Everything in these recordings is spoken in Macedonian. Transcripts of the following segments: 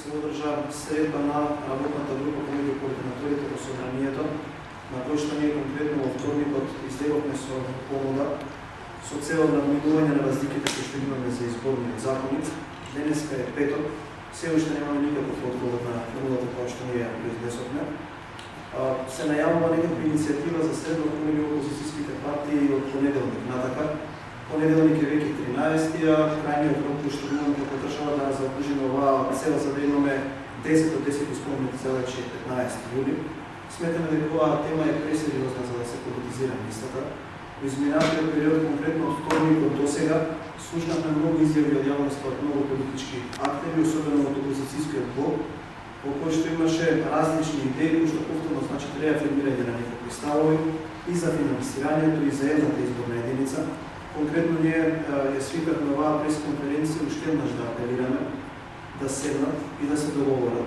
се одржа средба на работната група помеѓу координаторите во собранието, на кој што ние конкретно во вторникот излеговме со понуда со цел намалување на разликите кои што имаме за изборниот законник. Денеска е петок, се уште немаме никаков одговор на понудата која што ние ја произнесовме. Се најавува некаква иницијатива за средба помеѓу опозицијските партии од понеделник натака. Понеделник е веќе 13-тија, крајниот рок кој што имаме како држава да заокружиме оваа цел за да имаме 10 од 10 исполнети цела 15 јули. Сметаме дека оваа тема е пресериозна за да се политизира листата. Во изминатиот период, конкретно од вторникот до сега, слушнавме многу изјави од јавноста од многу политички актери, особено од опозицијскиот блок, во кој што имаше различни идеи, кои што повторно значат реафирмирање на некакви ставови и за финансирањето и за едната изборна единица. Конкретно ние ја свикавме оваа пресконференција уште еднаш да апелираме да седнат и да се договорат.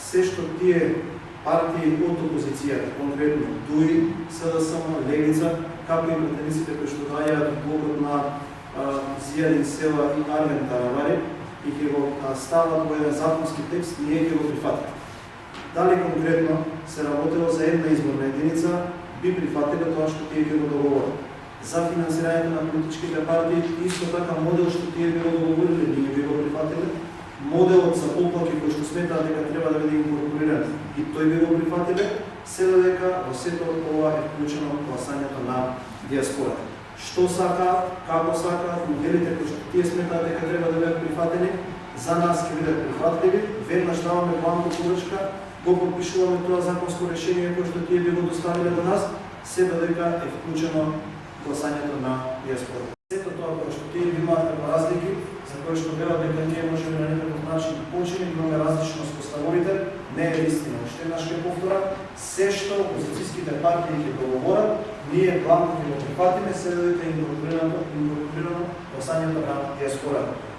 Се што тие партии од опозицијата, конкретно ДУИ, СДСМ, Левица, како и претениците кои што доаѓаат од блокот на Зијадин Села и Арвен Таравари, и ќе го стават во еден законски текст, ние ќе го прифатиме. Дали конкретно се работело за една изборна единица, би прифатиле тоа што тие ќе го договорат. За финансирањето на политичките партии, исто така модел што тие би го договориле, ние би го прифатиле. Моделот за поплаки кој што сметаат дека треба да биде инкорпориран и тој би го прифатиле, се додека во сето ова е вклучено гласањето на диаспората. Што сакаат, како сакаат, моделите кои што тие сметаат дека треба да бидат прифатени, за нас ќе бидат прифатливи, веднаш даваме бланко поручка, го подпишуваме тоа законско решение кој што тие би го доставиле до нас, се додека е вклучено гласањето на диаспората. Сето тоа кој што тие имаат како разлики, за кој што велат дека ние можеме на некаков начин почини, имаме различност по ставовите, не е вистина. Уште еднаш ќе повторам, се што опозицијските партии ќе договорат, ние бланко ќе го прифатиме, се додека е инкорпорирано гласањето на диаспората.